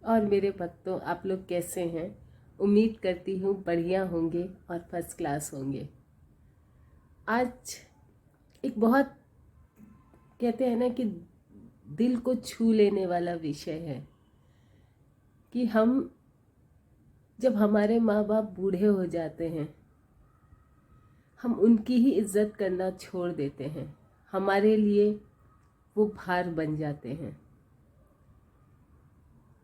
और मेरे भक्तों, आप लोग कैसे हैं? उम्मीद करती हूँ बढ़िया होंगे और फर्स्ट क्लास होंगे। आज एक बहुत कहते हैं ना कि दिल को छू लेने वाला विषय है कि हम जब हमारे माँ बाप बूढ़े हो जाते हैं, हम उनकी ही इज्जत करना छोड़ देते हैं। हमारे लिए वो भार बन जाते हैं।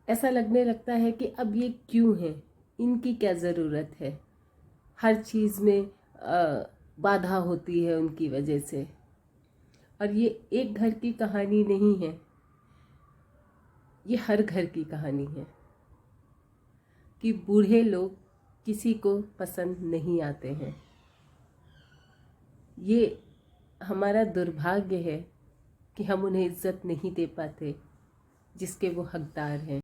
ऐसा लगने लगता है कि अब ये क्यों है, इनकी क्या ज़रूरत है। हर चीज़ में बाधा होती है उनकी वजह से। और ये एक घर की कहानी नहीं है, ये हर घर की कहानी है कि बूढ़े लोग किसी को पसंद नहीं आते हैं। ये हमारा दुर्भाग्य है कि हम उन्हें इज्जत नहीं दे पाते जिसके वो हकदार हैं।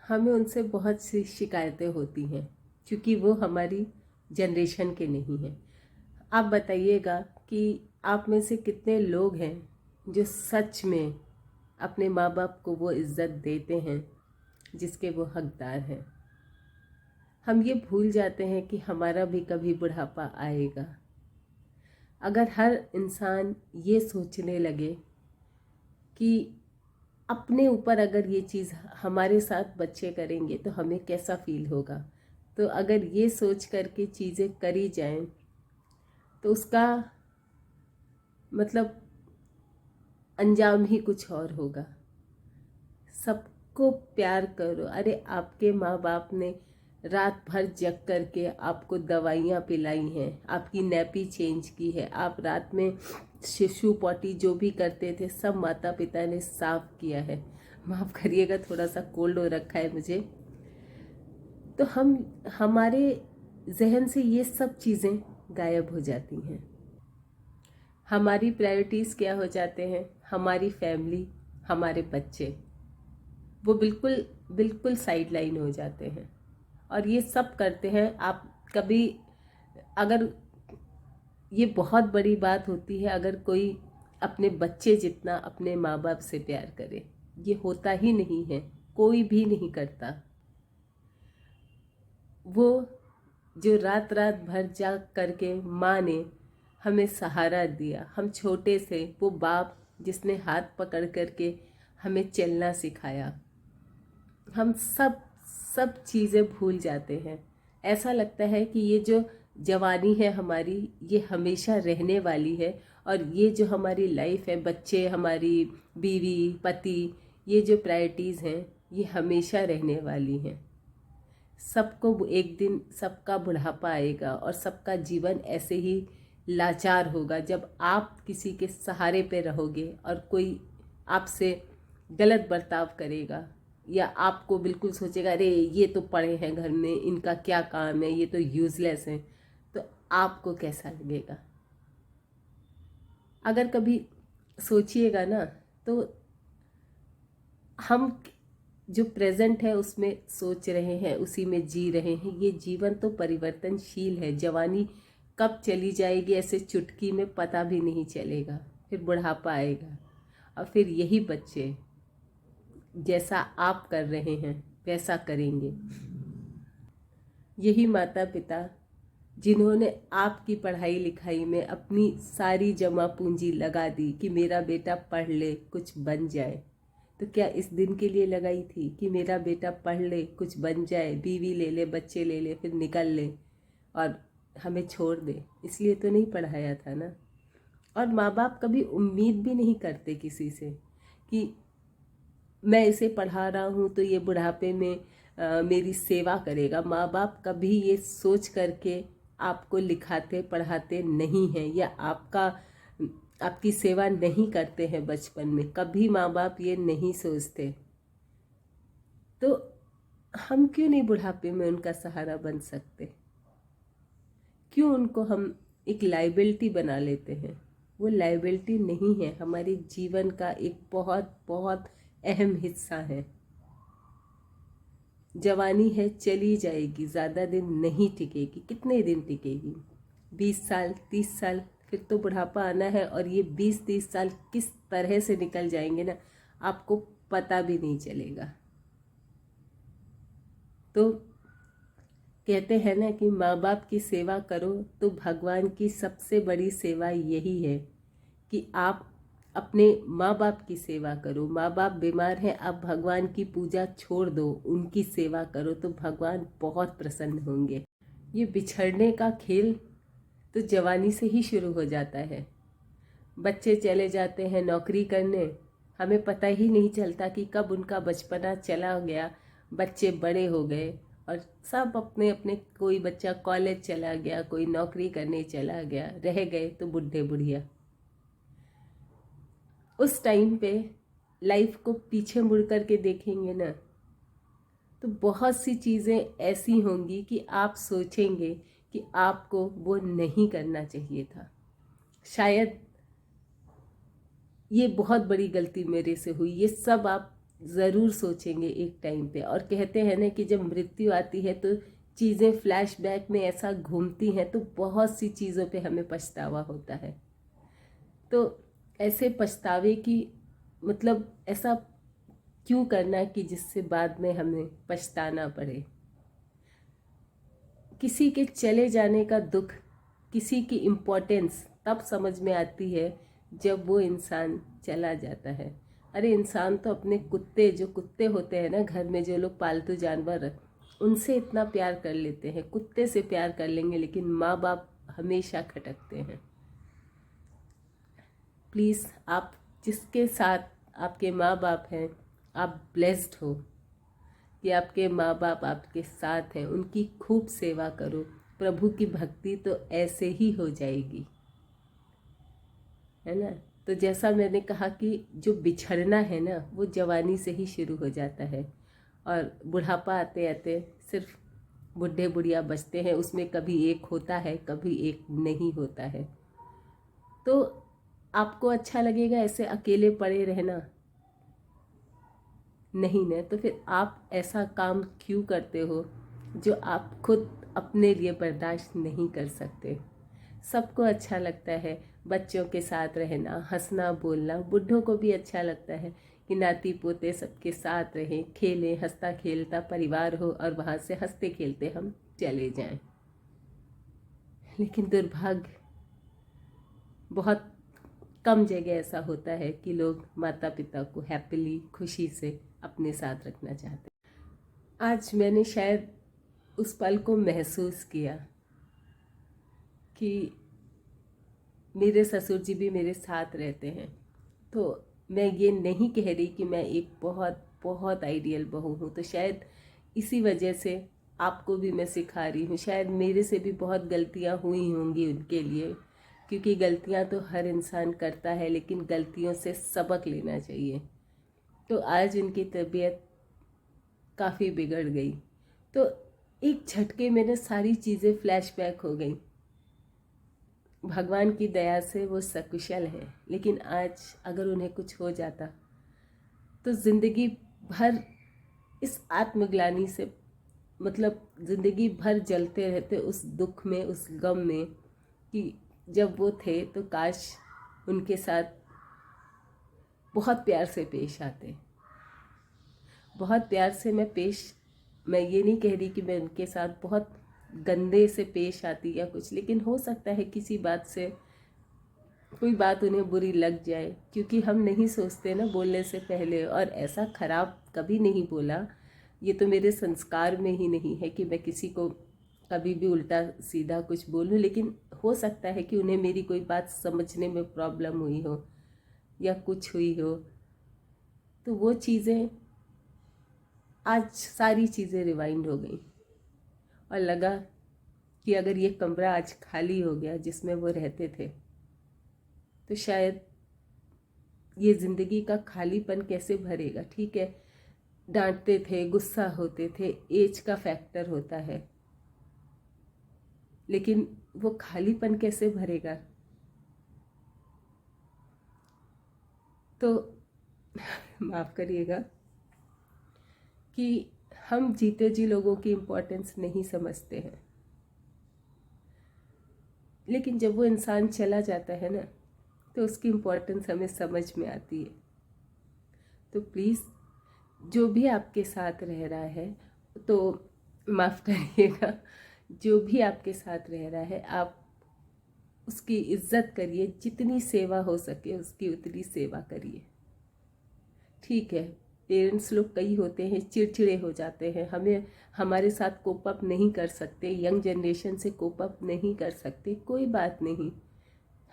हमें उनसे बहुत सी शिकायतें होती हैं क्योंकि वो हमारी जनरेशन के नहीं हैं। आप बताइएगा कि आप में से कितने लोग हैं जो सच में अपने माँ बाप को वो इज़्ज़त देते हैं जिसके वो हकदार हैं। हम ये भूल जाते हैं कि हमारा भी कभी बुढ़ापा आएगा। अगर हर इंसान ये सोचने लगे कि अपने ऊपर अगर ये चीज़ हमारे साथ बच्चे करेंगे तो हमें कैसा फील होगा, तो अगर ये सोच करके चीज़ें करी जाएं तो उसका मतलब अंजाम ही कुछ और होगा। सबको प्यार करो। अरे आपके माँ बाप ने रात भर जग करके आपको दवाइयाँ पिलाई हैं, आपकी नैपी चेंज की है, आप रात में शिशु पॉटी जो भी करते थे सब माता पिता ने साफ किया है। माफ़ करिएगा, थोड़ा सा कोल्ड हो रखा है मुझे। तो हमारे जहन से ये सब चीज़ें गायब हो जाती हैं। हमारी प्रायोरिटीज़ क्या हो जाते हैं? हमारी फैमिली, हमारे बच्चे, वो बिल्कुल बिल्कुल साइड लाइन हो जाते हैं। और ये सब करते हैं। आप कभी अगर ये बहुत बड़ी बात होती है अगर कोई अपने बच्चे जितना अपने माँ बाप से प्यार करे, ये होता ही नहीं है, कोई भी नहीं करता। वो जो रात रात भर जाग करके माँ ने हमें सहारा दिया, हम छोटे से, वो बाप जिसने हाथ पकड़ करके हमें चलना सिखाया, हम सब चीज़ें भूल जाते हैं। ऐसा लगता है कि ये जो जवानी है हमारी, ये हमेशा रहने वाली है। और ये जो हमारी लाइफ है, बच्चे, हमारी बीवी, पति, ये जो प्रायोरिटीज़ हैं ये हमेशा रहने वाली हैं। सबको एक दिन सबका बुढ़ापा आएगा और सबका जीवन ऐसे ही लाचार होगा जब आप किसी के सहारे पे रहोगे और कोई आपसे गलत बर्ताव करेगा या आपको बिल्कुल सोचेगा अरे ये तो पड़े हैं घर में, इनका क्या काम है, ये तो यूज़लेस हैं, तो आपको कैसा लगेगा? अगर कभी सोचिएगा ना, तो हम जो प्रेजेंट है उसमें सोच रहे हैं, उसी में जी रहे हैं। ये जीवन तो परिवर्तनशील है। जवानी कब चली जाएगी ऐसे चुटकी में पता भी नहीं चलेगा। फिर बुढ़ापा आएगा और फिर यही बच्चे जैसा आप कर रहे हैं वैसा करेंगे। यही माता पिता जिन्होंने आपकी पढ़ाई लिखाई में अपनी सारी जमा पूंजी लगा दी कि मेरा बेटा पढ़ ले कुछ बन जाए, तो क्या इस दिन के लिए लगाई थी कि मेरा बेटा पढ़ ले कुछ बन जाए, बीवी ले ले, बच्चे ले ले, फिर निकल ले और हमें छोड़ दे? इसलिए तो नहीं पढ़ाया था ना। और माँ बाप कभी उम्मीद भी नहीं करते किसी से कि मैं इसे पढ़ा रहा हूँ तो ये बुढ़ापे में मेरी सेवा करेगा। माँ बाप कभी ये सोच करके आपको लिखाते पढ़ाते नहीं हैं या आपकी सेवा नहीं करते हैं बचपन में। कभी माँ बाप ये नहीं सोचते। तो हम क्यों नहीं बुढ़ापे में उनका सहारा बन सकते? क्यों उनको हम एक लाइबिलिटी बना लेते हैं? वो लाइबिलिटी नहीं है, हमारे जीवन का एक बहुत बहुत अहम हिस्सा है। जवानी है, चली जाएगी, ज़्यादा दिन नहीं टिकेगी। कितने दिन टिकेगी? 20 साल, 30 साल, फिर तो बुढ़ापा आना है। और ये 20-30 साल किस तरह से निकल जाएंगे ना, आपको पता भी नहीं चलेगा। तो कहते हैं ना कि माँ बाप की सेवा करो, तो भगवान की सबसे बड़ी सेवा यही है कि आप अपने माँ बाप की सेवा करो। माँ बाप बीमार हैं, आप भगवान की पूजा छोड़ दो, उनकी सेवा करो, तो भगवान बहुत प्रसन्न होंगे। ये बिछड़ने का खेल तो जवानी से ही शुरू हो जाता है। बच्चे चले जाते हैं नौकरी करने, हमें पता ही नहीं चलता कि कब उनका बचपना चला गया, बच्चे बड़े हो गए और सब अपने अपने, कोई बच्चा कॉलेज चला गया, कोई नौकरी करने चला गया, रह गए तो बुढ़े बुढ़िया। उस टाइम पे लाइफ को पीछे मुड़ कर के देखेंगे ना, तो बहुत सी चीज़ें ऐसी होंगी कि आप सोचेंगे कि आपको वो नहीं करना चाहिए था। शायद ये बहुत बड़ी गलती मेरे से हुई, ये सब आप ज़रूर सोचेंगे एक टाइम पे। और कहते हैं ना कि जब मृत्यु आती है तो चीज़ें फ्लैशबैक में ऐसा घूमती हैं, तो बहुत सी चीज़ों पे हमें पछतावा होता है। तो ऐसे पछतावे की मतलब ऐसा क्यों करना कि जिससे बाद में हमें पछताना पड़े। किसी के चले जाने का दुख, किसी की इम्पोर्टेंस तब समझ में आती है जब वो इंसान चला जाता है। अरे इंसान तो अपने कुत्ते, जो कुत्ते होते हैं ना घर में, जो लोग पालतू जानवर, उनसे इतना प्यार कर लेते हैं, कुत्ते से प्यार कर लेंगे, लेकिन माँ बाप हमेशा खटकते हैं। प्लीज़ आप जिसके साथ आपके माँ बाप हैं, आप ब्लेस्ड हो कि आपके माँ बाप आपके साथ हैं, उनकी खूब सेवा करो। प्रभु की भक्ति तो ऐसे ही हो जाएगी, है ना। तो जैसा मैंने कहा कि जो बिछड़ना है ना, वो जवानी से ही शुरू हो जाता है और बुढ़ापा आते आते सिर्फ बुढ़े बुढ़िया बचते हैं। उसमें कभी एक होता है, कभी एक नहीं होता है। तो आपको अच्छा लगेगा ऐसे अकेले पड़े रहना? नहीं ना, तो फिर आप ऐसा काम क्यों करते हो जो आप खुद अपने लिए बर्दाश्त नहीं कर सकते। सबको अच्छा लगता है बच्चों के साथ रहना, हंसना बोलना। बुढ़ों को भी अच्छा लगता है कि नाती पोते सबके साथ रहें, खेलें, हंसता खेलता परिवार हो और वहाँ से हंसते खेलते हम चले जाएं। लेकिन दुर्भाग्य, बहुत कम जगह ऐसा होता है कि लोग माता पिता को हैप्पीली, खुशी से अपने साथ रखना चाहते हैं। आज मैंने शायद उस पल को महसूस किया कि मेरे ससुर जी भी मेरे साथ रहते हैं। तो मैं ये नहीं कह रही कि मैं एक बहुत बहुत आइडियल बहू हूँ, तो शायद इसी वजह से आपको भी मैं सिखा रही हूँ। शायद मेरे से भी बहुत गलतियाँ हुई होंगी उनके लिए, क्योंकि गलतियाँ तो हर इंसान करता है, लेकिन गलतियों से सबक लेना चाहिए। तो आज उनकी तबीयत काफ़ी बिगड़ गई, तो एक झटके में ना सारी चीज़ें फ्लैशबैक हो गई। भगवान की दया से वो सकुशल हैं, लेकिन आज अगर उन्हें कुछ हो जाता तो ज़िंदगी भर इस आत्मग्लानि से, मतलब ज़िंदगी भर जलते रहते उस दुख में, उस गम में कि जब वो थे तो काश उनके साथ बहुत प्यार से पेश आते। बहुत प्यार से मैं ये नहीं कह रही कि मैं उनके साथ बहुत गंदे से पेश आती या कुछ, लेकिन हो सकता है किसी बात से कोई बात उन्हें बुरी लग जाए, क्योंकि हम नहीं सोचते ना बोलने से पहले। और ऐसा खराब कभी नहीं बोला, ये तो मेरे संस्कार में ही नहीं है कि मैं किसी को कभी भी उल्टा सीधा कुछ बोलूं। लेकिन हो सकता है कि उन्हें मेरी कोई बात समझने में प्रॉब्लम हुई हो या कुछ हुई हो, तो वो चीज़ें, आज सारी चीज़ें रिवाइंड हो गई और लगा कि अगर ये कमरा आज खाली हो गया जिसमें वो रहते थे, तो शायद ये ज़िंदगी का खालीपन कैसे भरेगा। ठीक है, डांटते थे, गुस्सा होते थे, एज का फैक्टर होता है, लेकिन वो खालीपन कैसे भरेगा। तो माफ़ करिएगा कि हम जीते जी लोगों की इम्पोर्टेंस नहीं समझते हैं, लेकिन जब वो इंसान चला जाता है ना, तो उसकी इम्पोर्टेंस हमें समझ में आती है। तो प्लीज़, जो भी आपके साथ रह रहा है, तो माफ़ करिएगा, जो भी आपके साथ रह रहा है आप उसकी इज्जत करिए, जितनी सेवा हो सके उसकी उतनी सेवा करिए। ठीक है, पेरेंट्स लोग कई होते हैं चिड़चिड़े हो जाते हैं, हमें हमारे साथ कोप अप नहीं कर सकते, यंग जनरेशन से कोप अप नहीं कर सकते, कोई बात नहीं।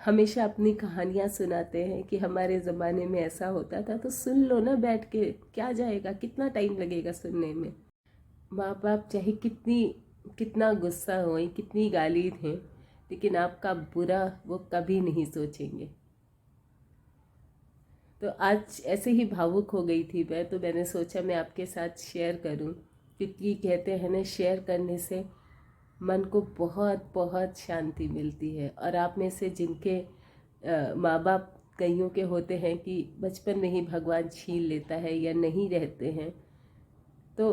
हमेशा अपनी कहानियाँ सुनाते हैं कि हमारे ज़माने में ऐसा होता था, तो सुन लो ना बैठ के, क्या जाएगा, कितना टाइम लगेगा सुनने में। माँ बाप चाहे कितना गुस्सा हो, कितनी गाली दें, लेकिन आपका बुरा वो कभी नहीं सोचेंगे। तो आज ऐसे ही भावुक हो गई थी मैं, तो मैंने सोचा मैं आपके साथ शेयर करूं, क्योंकि कहते हैं ना शेयर करने से मन को बहुत बहुत शांति मिलती है। और आप में से जिनके माँ बाप कईयों के होते हैं कि बचपन में ही भगवान छीन लेता है या नहीं रहते हैं, तो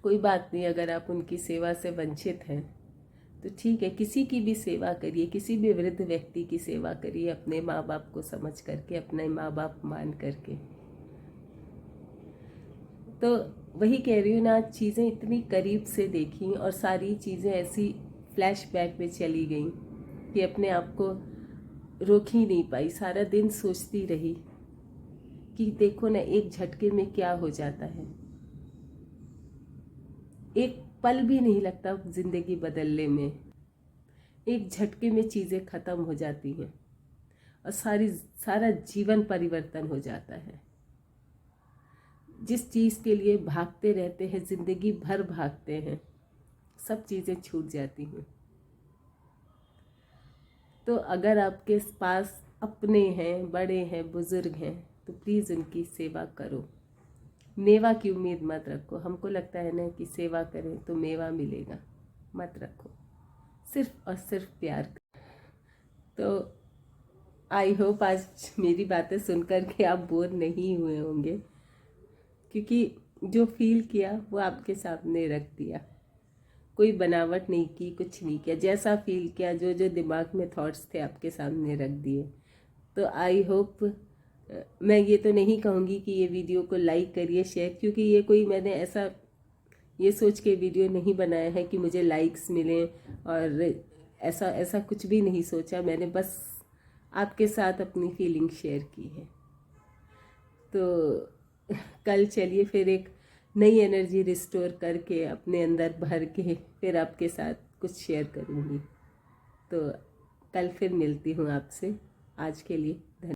कोई बात नहीं, अगर आप उनकी सेवा से वंचित हैं तो ठीक है, किसी की भी सेवा करिए, किसी भी वृद्ध व्यक्ति की सेवा करिए, अपने माँ बाप को समझ करके, अपने माँ बाप मान करके। तो वही कह रही हूँ ना, आज चीज़ें इतनी करीब से देखी और सारी चीज़ें ऐसी फ्लैशबैक में चली गई कि अपने आप को रोक ही नहीं पाई। सारा दिन सोचती रही कि देखो ना, एक झटके में क्या हो जाता है, एक पल भी नहीं लगता जिंदगी बदलने में, एक झटके में चीज़ें खत्म हो जाती हैं और सारा जीवन परिवर्तन हो जाता है। जिस चीज़ के लिए भागते रहते हैं, जिंदगी भर भागते हैं, सब चीज़ें छूट जाती हैं। तो अगर आपके पास अपने हैं, बड़े हैं, बुजुर्ग हैं, तो प्लीज़ उनकी सेवा करो। मेवा की उम्मीद मत रखो। हमको लगता है ना कि सेवा करें तो मेवा मिलेगा, मत रखो, सिर्फ और सिर्फ प्यार। तो आई होप आज मेरी बातें सुनकर के आप बोर नहीं हुए होंगे, क्योंकि जो फील किया वो आपके सामने रख दिया, कोई बनावट नहीं की, कुछ नहीं किया, जैसा फील किया, जो जो दिमाग में थॉट्स थे आपके सामने रख दिए। तो आई होप, मैं ये तो नहीं कहूँगी कि ये वीडियो को लाइक करिए, शेयर, क्योंकि ये कोई मैंने ऐसा ये सोच के वीडियो नहीं बनाया है कि मुझे लाइक्स मिलें, और ऐसा ऐसा कुछ भी नहीं सोचा मैंने, बस आपके साथ अपनी फीलिंग शेयर की है। तो कल चलिए फिर एक नई एनर्जी रिस्टोर करके अपने अंदर भर के फिर आपके साथ कुछ शेयर करूँगी। तो कल फिर मिलती हूँ आपसे। आज के लिए